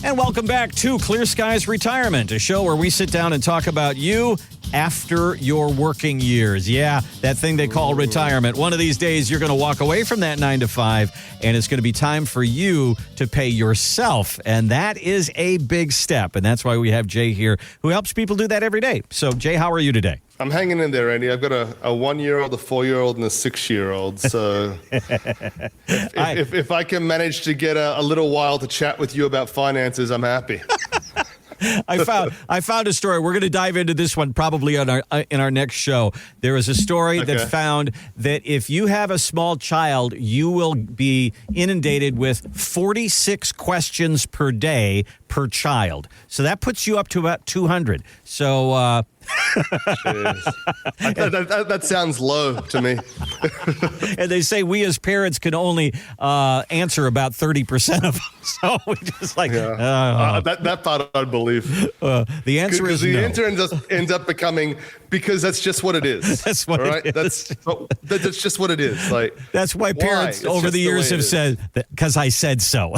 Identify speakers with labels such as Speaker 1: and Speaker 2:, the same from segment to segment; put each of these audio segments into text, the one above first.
Speaker 1: And welcome back to Clear Skies Retirement, a show where we sit down and talk about you after your working years. Yeah, that thing they call retirement. One of these days, you're going to walk away from that 9 to 5, and it's going to be time for you to pay yourself. And that is a big step. And that's why we have Jay here, who helps people do that every day. So, Jay, how are you today?
Speaker 2: I'm hanging in there, Andy. I've got a 1-year-old, a 4-year-old, and a 6-year-old. So if I can manage to get a little while to chat with you about finances, I'm happy.
Speaker 1: I found a story. We're going to dive into this one probably in our next show. There is a story that found that if you have a small child, you will be inundated with 46 questions per day per child. So that puts you up to about 200. So
Speaker 2: that sounds low to me.
Speaker 1: And they say we as parents can only answer about 30% of them. So we just like
Speaker 2: that part I believe.
Speaker 1: The answer is
Speaker 2: the
Speaker 1: no.
Speaker 2: answer ends up becoming because that's just what it is.
Speaker 1: That's what it is.
Speaker 2: That's just what it is. Like
Speaker 1: that's why parents over the years have said because I said so.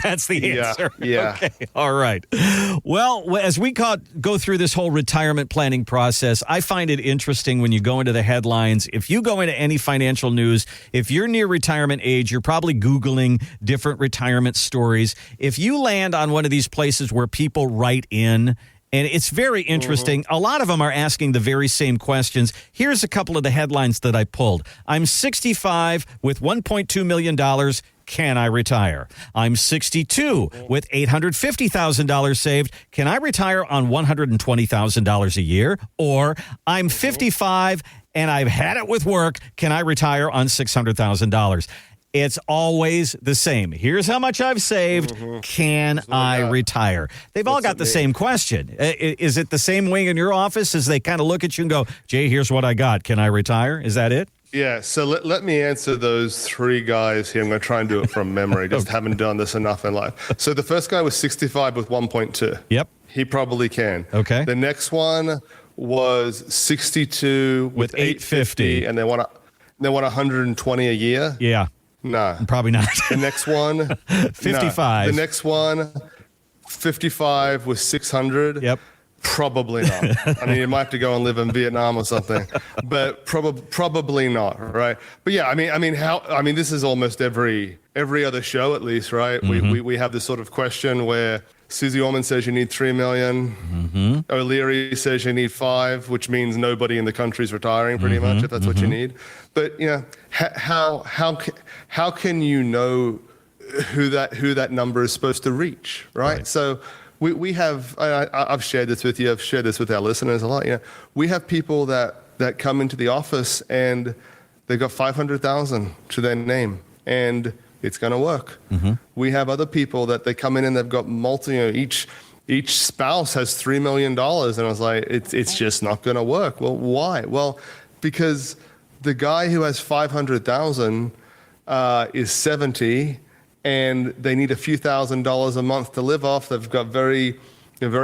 Speaker 1: That's the answer.
Speaker 2: Yeah.
Speaker 1: Okay. All right. Well, as we go through this whole retirement planning process, I find it interesting when you go into the headlines. If you go into any financial news, if you're near retirement age, you're probably Googling different retirement stories. If you land on one of these places where people write in, and it's very interesting. A lot of them are asking the very same questions. Here's a couple of the headlines that I pulled. I'm 65 with $1.2 million. Can I retire? I'm 62 with $850,000 saved. Can I retire on $120,000 a year? Or I'm 55 and I've had it with work. Can I retire on $600,000? It's always the same. Here's how much I've saved. Can I retire? They've all got the same question. Is it the same way in your office as they kind of look at you and go, Jay, here's what I got. Can I retire? Is that it?
Speaker 2: Yeah, so let me answer those three guys here. I'm going to try and do it from memory. Just haven't done this enough in life. So the first guy was 65 with 1.2.
Speaker 1: Yep.
Speaker 2: He probably can.
Speaker 1: Okay.
Speaker 2: The next one was 62 with 850, and they want 120 a year.
Speaker 1: Yeah.
Speaker 2: No.
Speaker 1: Probably not.
Speaker 2: The next one,
Speaker 1: 55.
Speaker 2: The next one, 55 with 600.
Speaker 1: Yep.
Speaker 2: Probably not. I mean, you might have to go and live in Vietnam or something, but probably not, right? But yeah, I mean, this is almost every other show, at least, right? We have this sort of question where Susie Orman says you need 3 million. O'Leary says you need 5, which means nobody in the country's retiring, pretty much, if that's what you need. But you know, how can you know who that number is supposed to reach, right? So. We have, I've shared this with you, I've shared this with our listeners a lot. You know, we have people that come into the office and they've got 500,000 to their name and it's going to work. We have other people that they come in and they've got each spouse has $3 million. And I was like, it's just not going to work. Well, why? Well, because the guy who has 500,000 is 70 and they need a few $1,000s a month to live off. They've got very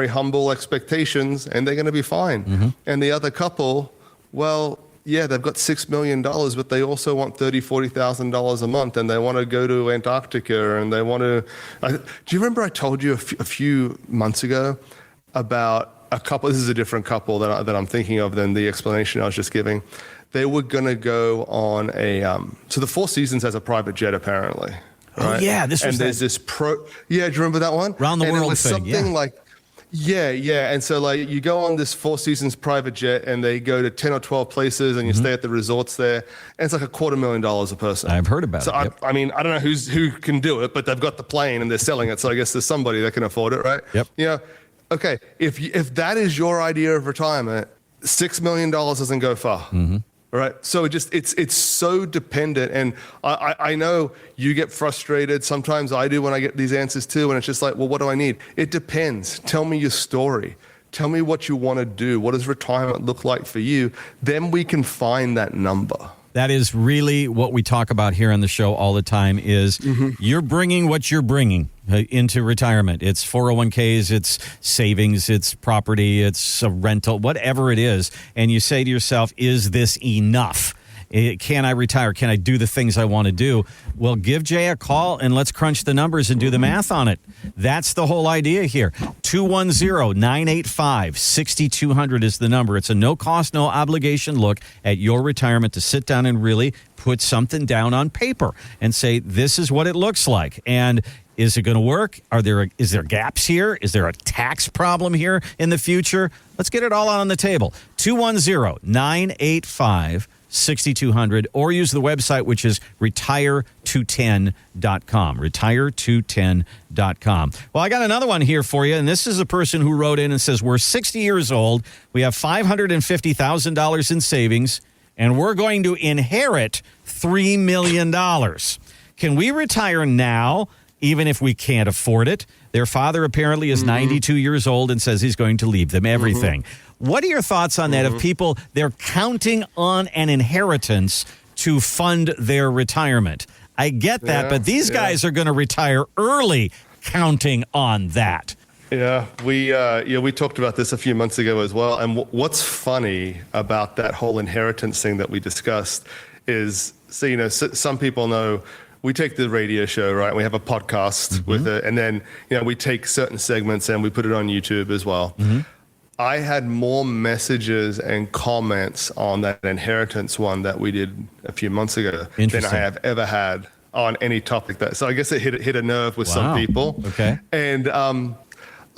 Speaker 2: humble expectations, and they're going to be fine. And the other couple, well, yeah, they've got $6 million, but they also want $30,000, $40,000 a month, and they want to go to Antarctica, and they want to. Do you remember I told you a few months ago about a couple? This is a different couple that I'm thinking of than the explanation I was just giving. They were going to go on so the Four Seasons has a private jet apparently. Right?
Speaker 1: Oh, yeah. This was
Speaker 2: and there's this Yeah, do you remember that one?
Speaker 1: Round the
Speaker 2: and
Speaker 1: world
Speaker 2: it was
Speaker 1: thing,
Speaker 2: something like, yeah. And so like you go on this Four Seasons private jet and they go to 10 or 12 places and you stay at the resorts there. And it's like $250,000 a person.
Speaker 1: I've heard about it.
Speaker 2: So I mean, I don't know who can do it, but they've got the plane and they're selling it. So I guess there's somebody that can afford it, right?
Speaker 1: Yep.
Speaker 2: You know, okay, if that is your idea of retirement, $6 million doesn't go far. Right. So it's so dependent. And I know you get frustrated. Sometimes I do when I get these answers too. And it's just like, well, what do I need? It depends. Tell me your story. Tell me what you want to do. What does retirement look like for you? Then we can find that number.
Speaker 1: That is really what we talk about here on the show all the time is you're bringing what you're bringing into retirement. It's 401ks, it's savings, it's property, it's a rental, whatever it is. And you say to yourself, is this enough? Can I retire? Can I do the things I want to do? Well, give Jay a call and let's crunch the numbers and do the math on it. That's the whole idea here. 210-985-6200 is the number. It's a no cost, no obligation look at your retirement to sit down and really put something down on paper and say, this is what it looks like. And is it going to work? Is there gaps here? Is there a tax problem here in the future? Let's get it all on the table. 210-985-6200 or use the website, which is retire210.com. Retire210.com. Well, I got another one here for you, and this is a person who wrote in and says, we're 60 years old. We have $550,000 in savings, and we're going to inherit $3 million. Can we retire now, even if we can't afford it? Their father apparently is 92 years old and says he's going to leave them everything. What are your thoughts on that? Of people, they're counting on an inheritance to fund their retirement. I get that, but these guys are going to retire early counting on that.
Speaker 2: Yeah, we talked about this a few months ago as well. And what's funny about that whole inheritance thing that we discussed is, some people know we take the radio show, right? We have a podcast with it, and then we take certain segments and we put it on YouTube as well. I had more messages and comments on that inheritance one that we did a few months ago than I have ever had on any topic. So I guess it hit a nerve with some people.
Speaker 1: Okay.
Speaker 2: And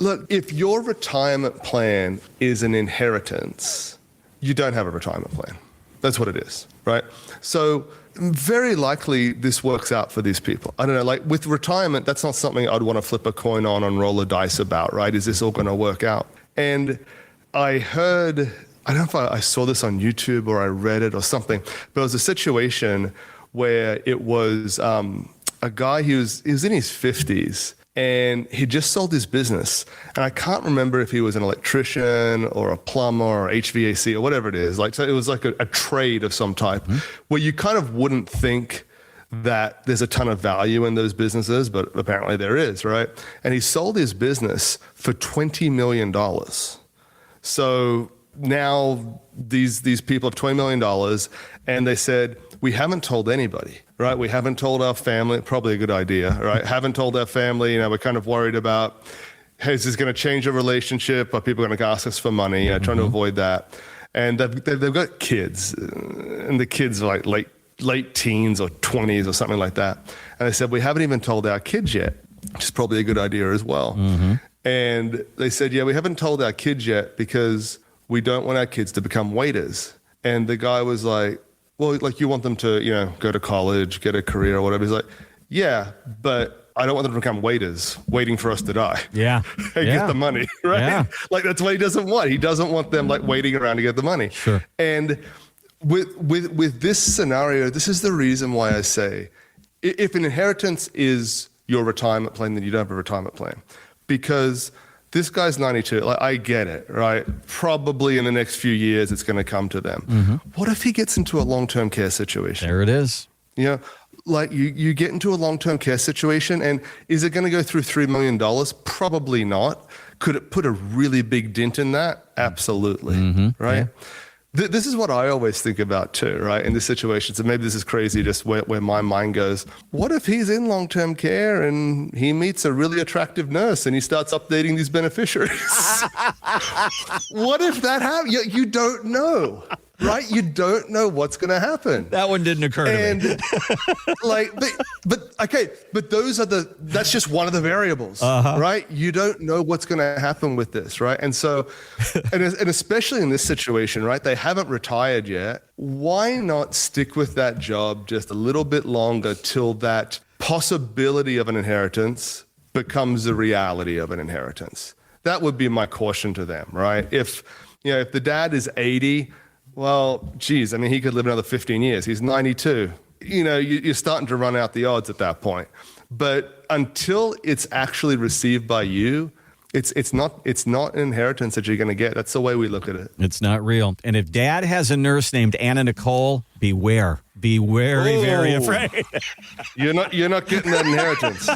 Speaker 2: look, if your retirement plan is an inheritance, you don't have a retirement plan. That's what it is, right? So very likely this works out for these people. I don't know, like with retirement, that's not something I'd want to flip a coin on and roll a dice about, right? Is this all going to work out? And I heard, I don't know if I saw this on YouTube or I read it or something, but it was a situation where it was a guy, he was in his 50s, and he just sold his business. And I can't remember if he was an electrician or a plumber or HVAC or whatever it is. So it was like a trade of some type where you kind of wouldn't think that there's a ton of value in those businesses, but apparently there is, right? And he sold his business for $20 million. So now these people have $20 million, and they said, we haven't told anybody, right? We haven't told our family, probably a good idea, right? Haven't told our family, we're kind of worried about, hey, is this going to change a relationship? Are people going to ask us for money? Trying to avoid that. And they've got kids, and the kids are like late teens or 20s or something like that. And they said, we haven't even told our kids yet, which is probably a good idea as well. And they said, we haven't told our kids yet because we don't want our kids to become waiters. And the guy was like, well, like you want them to, go to college, get a career or whatever. He's like, yeah, but I don't want them to become waiters waiting for us to die.
Speaker 1: Yeah.
Speaker 2: And get the money, right? Yeah. Like that's what he doesn't want. He doesn't want them like waiting around to get the money.
Speaker 1: Sure.
Speaker 2: And with this scenario, this is the reason why I say, if an inheritance is your retirement plan, then you don't have a retirement plan. Because this guy's 92. Like, I get it, right? Probably in the next few years, it's going to come to them. What if he gets into a long-term care situation?
Speaker 1: There it is.
Speaker 2: Like you get into a long-term care situation, and is it going to go through $3 million? Probably not. Could it put a really big dent in that? Absolutely, right? Yeah. This is what I always think about too, right? In this situation. So maybe this is crazy, just where my mind goes. What if he's in long-term care and he meets a really attractive nurse and he starts updating these beneficiaries? What if that happens? You don't know, right? You don't know what's going to happen.
Speaker 1: That one didn't occur to me.
Speaker 2: But that's just one of the variables, right? You don't know what's going to happen with this, right? And so, and especially in this situation, right? They haven't retired yet. Why not stick with that job just a little bit longer till that possibility of an inheritance becomes the reality of an inheritance? That would be my caution to them, right? If the dad is 80, well, geez, he could live another 15 years. He's 92. You're starting to run out the odds at that point. But until it's actually received by you, it's not an inheritance that you're going to get. That's the way we look at it.
Speaker 1: It's not real. And if dad has a nurse named Anna Nicole, beware. be very, very
Speaker 2: Oh.
Speaker 1: afraid.
Speaker 2: You're not getting that inheritance.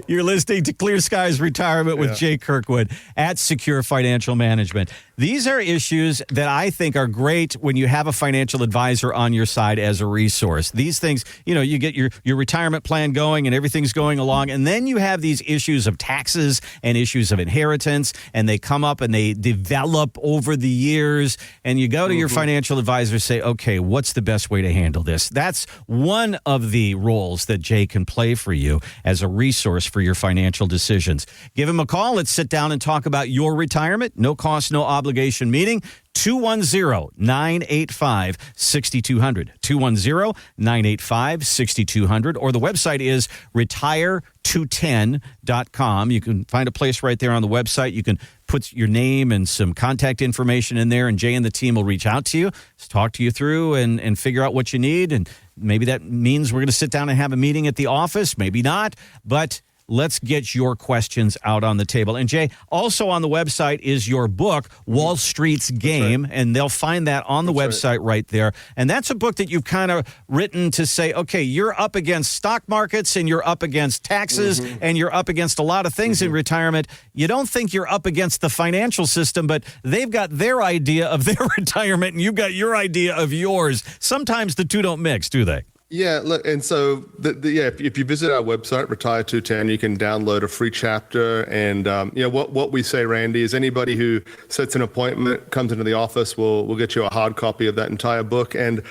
Speaker 1: You're listening to Clear Skies Retirement with Jay Kirkwood at Secure Financial Management. These are issues that I think are great when you have a financial advisor on your side as a resource. These things, you get your retirement plan going and everything's going along, and then you have these issues of taxes and issues of inheritance, and they come up and they develop over the years, and you go to your financial advisor, say, okay, what's the best way to handle this? That's one of the roles that Jay can play for you as a resource for your financial decisions. Give him a call. Let's sit down and talk about your retirement. No cost, no obligation meeting. 210-985-6200. 210-985-6200. Or the website is retire210.com. You can find a place right there on the website. You can put your name and some contact information in there, and Jay and the team will reach out to you, talk to you through, and figure out what you need. And maybe that means we're going to sit down and have a meeting at the office. Maybe not. But let's get your questions out on the table. And Jay, also on the website is your book, Wall Street's Game, and they'll find that on the website right there. And that's a book that you've kind of written to say, okay, you're up against stock markets and you're up against taxes and you're up against a lot of things in retirement. You don't think you're up against the financial system, but they've got their idea of their retirement and you've got your idea of yours. Sometimes the two don't mix, do they?
Speaker 2: Yeah, look, and so if you visit our website, Retire 210, you can download a free chapter. And what we say, Randy, is anybody who sets an appointment, comes into the office, we'll get you a hard copy of that entire book. And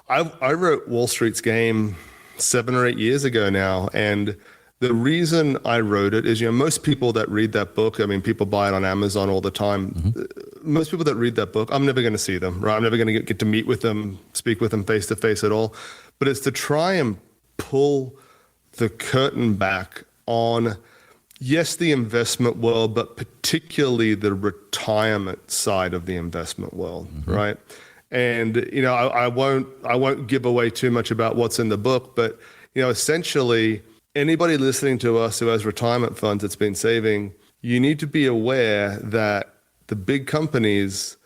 Speaker 2: I wrote Wall Street's Game 7 or 8 years ago now, and the reason I wrote it is, most people that read that book, I mean, people buy it on Amazon all the time. Most people that read that book, I'm never going to see them, right? I'm never going to get to meet with them, speak with them face to face at all. But it's to try and pull the curtain back on, yes, the investment world, but particularly the retirement side of the investment world, right? And I won't give away too much about what's in the book, but essentially anybody listening to us who has retirement funds that's been saving, you need to be aware that the big companies,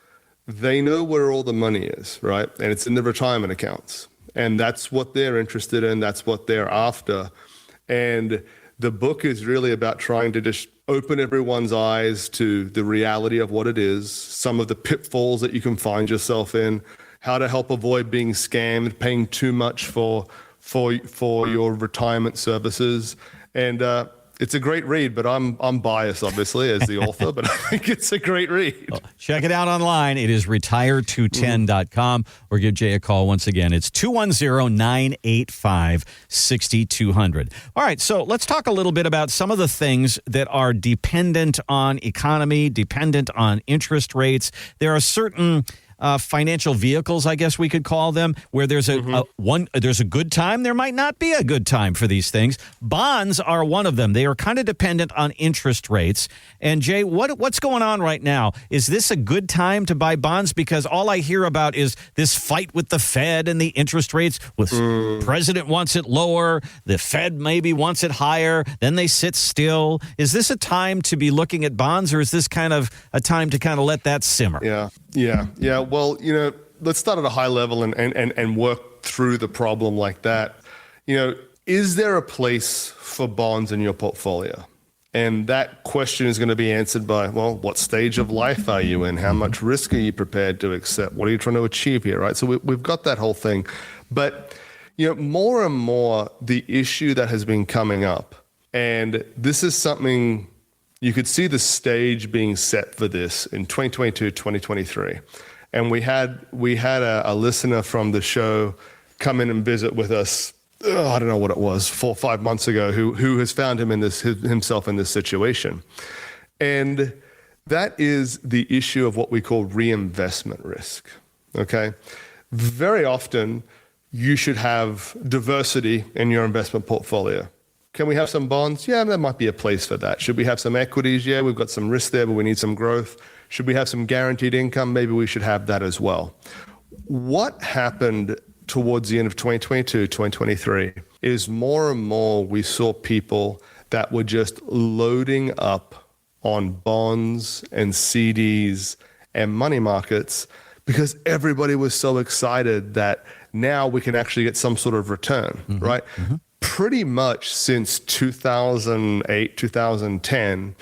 Speaker 2: they know where all the money is, right? And it's in the retirement accounts. And that's what they're interested in. That's what they're after. And the book is really about trying to just open everyone's eyes to the reality of what it is, some of the pitfalls that you can find yourself in, how to help avoid being scammed, paying too much for your retirement services. And it's a great read, but I'm biased, obviously, as the author, but I think it's a great read.
Speaker 1: Well, check it out online. It is retire210.com, or give Jay a call once again. It's 210-985-6200. All right, so let's talk a little bit about some of the things that are dependent on economy, dependent on interest rates. There are certain financial vehicles, I guess we could call them, where there's there's a good time. There might not be a good time for these things. Bonds are one of them. They are kind of dependent on interest rates. And Jay, what's going on right now? Is this a good time to buy bonds? Because all I hear about is this fight with the Fed and the interest rates. President wants it lower. The Fed maybe wants it higher. Then they sit still. Is this a time to be looking at bonds, or is this kind of a time to kind of let that simmer?
Speaker 2: Yeah. Well, let's start at a high level and work through the problem like that. Is there a place for bonds in your portfolio? And that question is going to be answered by, well, what stage of life are you in? How much risk are you prepared to accept? What are you trying to achieve here, right? So we've got that whole thing. But, more and more, the issue that has been coming up, and this is something you could see the stage being set for this in 2022, 2023. And we had a listener from the show come in and visit with us. I don't know what it was, 4 or 5 months ago, who has found himself in this situation. And that is the issue of what we call reinvestment risk. Okay. Very often you should have diversity in your investment portfolio. Can we have some bonds? Yeah, there might be a place for that. Should we have some equities? Yeah, we've got some risk there, but we need some growth. Should we have some guaranteed income? Maybe we should have that as well. What happened towards the end of 2022, 2023 is more and more we saw people that were just loading up on bonds and CDs and money markets because everybody was so excited that now we can actually get some sort of return, right? Pretty much since 2008, 2010,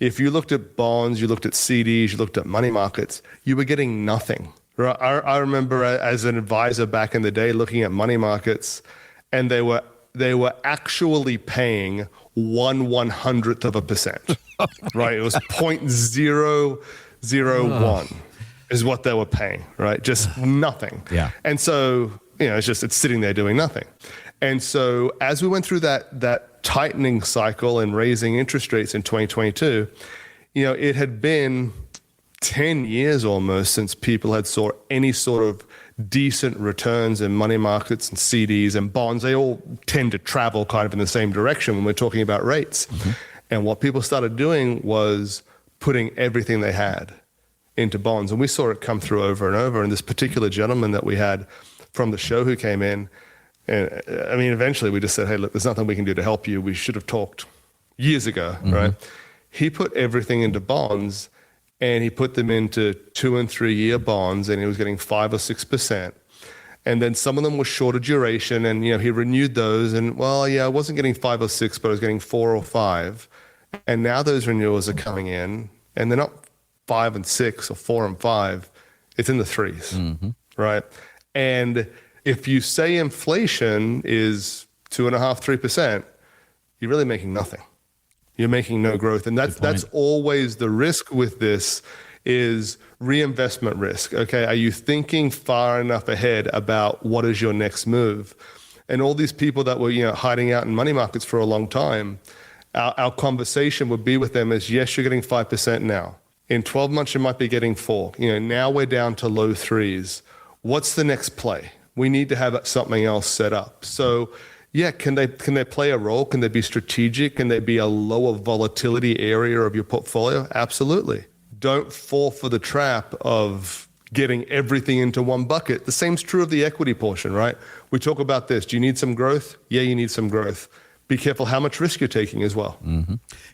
Speaker 2: if you looked at bonds, you looked at CDs, you looked at money markets, you were getting nothing. Right? I remember as an advisor back in the day looking at money markets, and they were actually paying 1/100th of a percent. Right? It was 0.001 is what they were paying, right? Just nothing.
Speaker 1: Yeah.
Speaker 2: And so, it's sitting there doing nothing. And so as we went through that tightening cycle and raising interest rates in 2022, it had been 10 years almost since people had saw any sort of decent returns in money markets and CDs and bonds. They all tend to travel kind of in the same direction when we're talking about rates. And what people started doing was putting everything they had into bonds. And we saw it come through over and over. And this particular gentleman that we had from the show who came in, and eventually we just said, hey, look, there's nothing we can do to help you. We should have talked years ago, right? He put everything into bonds, and he put them into 2 and 3 year bonds, and he was getting 5 or 6%. And then some of them were shorter duration, and he renewed those, and I wasn't getting 5 or 6, but I was getting 4 or 5. And now those renewals are coming in, and they're not 5 and 6 or 4 and 5. It's in the 3s, right? And if you say inflation is 2.5%, 3%, you're really making nothing. You're making no growth. And that's always the risk with this is reinvestment risk. Okay. Are you thinking far enough ahead about what is your next move? And all these people that were, hiding out in money markets for a long time, our conversation would be with them is, yes, you're getting 5% now. In 12 months, you might be getting 4. Now we're down to low 3s. What's the next play? We need to have something else set up. So yeah, can they play a role? Can they be strategic? Can they be a lower volatility area of your portfolio? Absolutely. Don't fall for the trap of getting everything into one bucket. The same's true of the equity portion, right? We talk about this. Do you need some growth? Yeah, you need some growth. Be careful how much risk you're taking as well.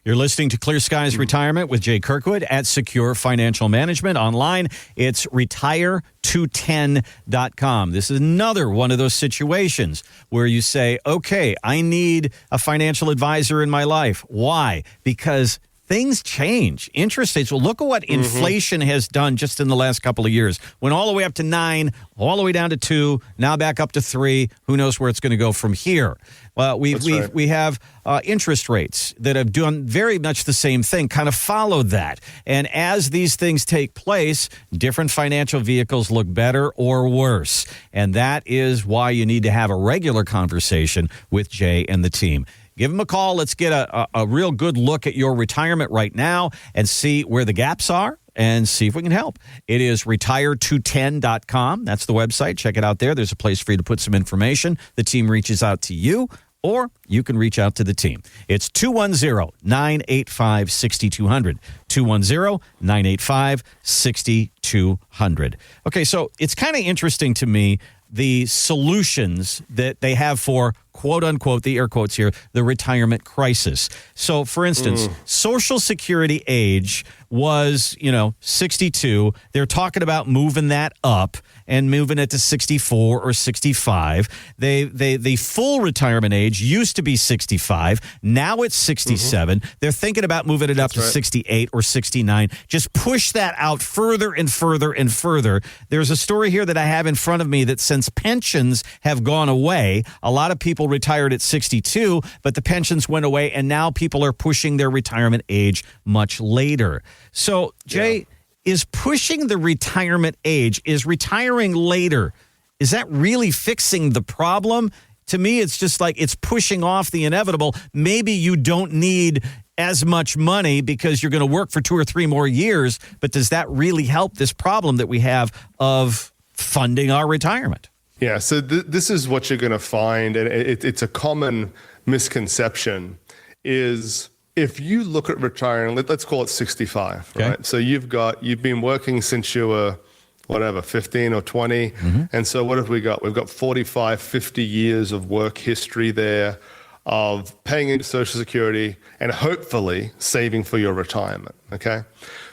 Speaker 1: You're listening to Clear Skies Retirement with Jay Kirkwood at Secure Financial Management. Online, it's retire210.com. This is another one of those situations where you say, okay, I need a financial advisor in my life. Why? Because things change. Interest rates. Well, look at what inflation has done just in the last couple of years. Went all the way up to 9, all the way down to 2, now back up to 3. Who knows where it's going to go from here? Well, we have interest rates that have done very much the same thing, kind of followed that. And as these things take place, different financial vehicles look better or worse. And that is why you need to have a regular conversation with Jay and the team. Give them a call. Let's get a real good look at your retirement right now and see where the gaps are and see if we can help. It is retire210.com. That's the website. Check it out there. There's a place for you to put some information. The team reaches out to you, or you can reach out to the team. It's 210-985-6200. 210-985-6200. Okay, so it's kind of interesting to me, the solutions that they have for, quote unquote, the air quotes here, the retirement crisis. So, for instance, Social Security age was, 62. They're talking about moving that up and moving it to 64 or 65. The full retirement age used to be 65. Now it's 67. They're thinking about moving it up to 68 or 69. Just push that out further and further and further. There's a story here that I have in front of me that since pensions have gone away, a lot of people retired at 62, but the pensions went away, and now people are pushing their retirement age much later. So, Jay, is pushing the retirement age, is retiring later, is that really fixing the problem? To me, it's just like it's pushing off the inevitable. Maybe you don't need as much money because you're going to work for 2 or 3 more years, but does that really help this problem that we have of funding our retirement?
Speaker 2: Yeah, so this is what you're going to find, and it's a common misconception, is if you look at retiring, let's call it 65,
Speaker 1: Okay.
Speaker 2: right? So you've been working since you were, 15 or 20. And so what have we got? We've got 45, 50 years of work history there of paying into Social Security and hopefully saving for your retirement, okay?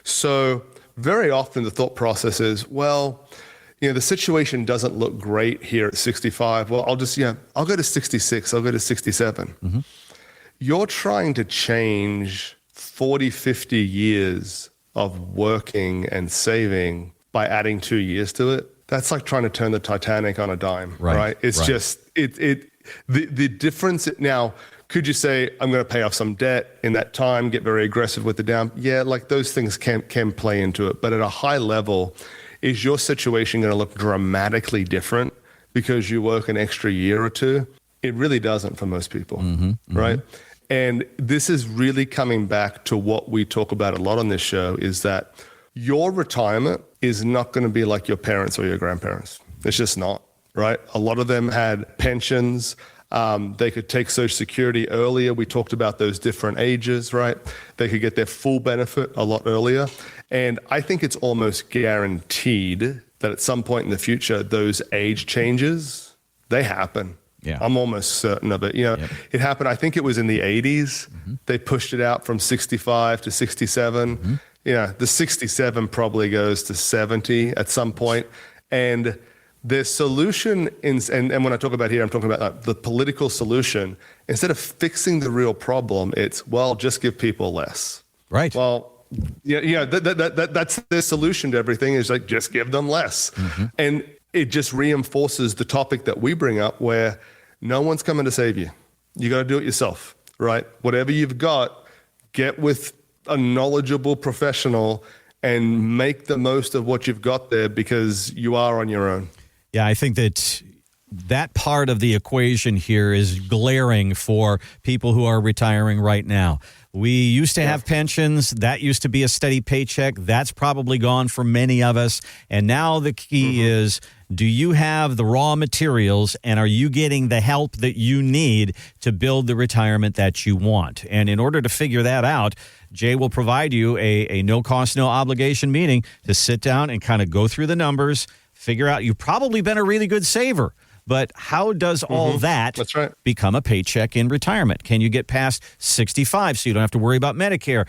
Speaker 2: So very often the thought process is, well, the situation doesn't look great here at 65. Well, I'll go to 66. I'll go to 67. Mm-hmm. You're trying to change 40, 50 years of working and saving by adding 2 years to it. That's like trying to turn the Titanic on a dime, right? It's just, the difference now, could you say, I'm going to pay off some debt in that time, get very aggressive with the down? Yeah, like those things can play into it. But at a high level, is your situation going to look dramatically different because you work an extra year or two? It really doesn't for most people, right? And this is really coming back to what we talk about a lot on this show, is that your retirement is not going to be like your parents or your grandparents. It's just not, right? A lot of them had pensions. They could take Social Security earlier. We talked about those different ages, right? They could get their full benefit a lot earlier. And I think it's almost guaranteed that at some point in the future, those age changes, they happen.
Speaker 1: Yeah.
Speaker 2: I'm almost certain of it. It happened, I think it was in the 80s. They pushed it out from 65 to 67. The 67 probably goes to 70 at some point. And the solution, and when I talk about here, I'm talking about the political solution. Instead of fixing the real problem, it's, well, just give people less.
Speaker 1: Right.
Speaker 2: Well, that's their solution to everything, is like, just give them less. And it just reinforces the topic that we bring up, where no one's coming to save you. You got to do it yourself, right? Whatever you've got, get with a knowledgeable professional and make the most of what you've got there, because you are on your own.
Speaker 1: Yeah, I think that part of the equation here is glaring for people who are retiring right now. We used to have pensions. That used to be a steady paycheck. That's probably gone for many of us. And now the key is, do you have the raw materials, and are you getting the help that you need to build the retirement that you want? And in order to figure that out, Jay will provide you a no-cost, no-obligation meeting to sit down and kind of go through the numbers, figure out. You've probably been a really good saver, but how does all that become a paycheck in retirement? Can you get past 65 so you don't have to worry about Medicare?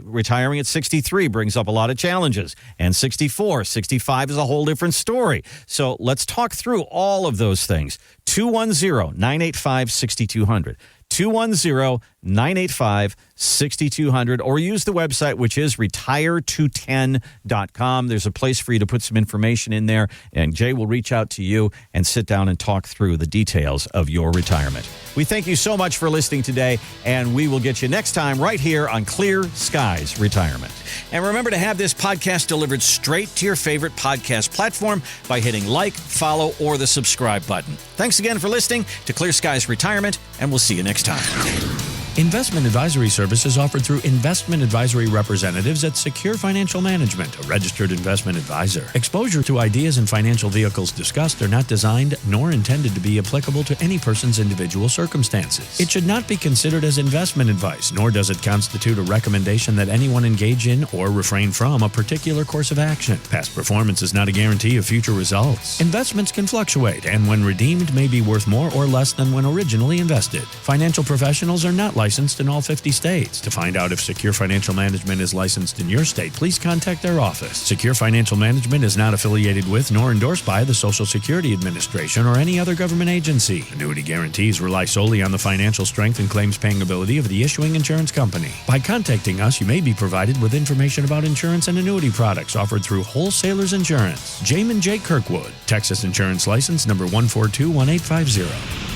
Speaker 1: Retiring at 63 brings up a lot of challenges, and 65 is a whole different story. So let's talk through all of those things. 210-985-6200. 210-985-6200, or use the website, which is retire210.com. There's a place for you to put some information in there, and Jay will reach out to you and sit down and talk through the details of your retirement. We thank you so much for listening today, and we will get you next time right here on Clear Skies Retirement. And remember to have this podcast delivered straight to your favorite podcast platform by hitting like, follow, or the subscribe button. Thanks again for listening to Clear Skies Retirement, and we'll see you next time.
Speaker 3: Investment advisory services offered through investment advisory representatives at Secure Financial Management, a registered investment advisor. Exposure to ideas and financial vehicles discussed are not designed nor intended to be applicable to any person's individual circumstances. It should not be considered as investment advice, nor does it constitute a recommendation that anyone engage in or refrain from a particular course of action. Past performance is not a guarantee of future results. Investments can fluctuate, and when redeemed may be worth more or less than when originally invested. Financial professionals are not licensed in all 50 states. To find out if Secure Financial Management is licensed in your state, please contact their office. Secure Financial Management is not affiliated with nor endorsed by the Social Security Administration or any other government agency. Annuity guarantees rely solely on the financial strength and claims paying ability of the issuing insurance company. By contacting us, you may be provided with information about insurance and annuity products offered through Wholesalers Insurance. Jamin J. Kirkwood, Texas Insurance License number 1421850.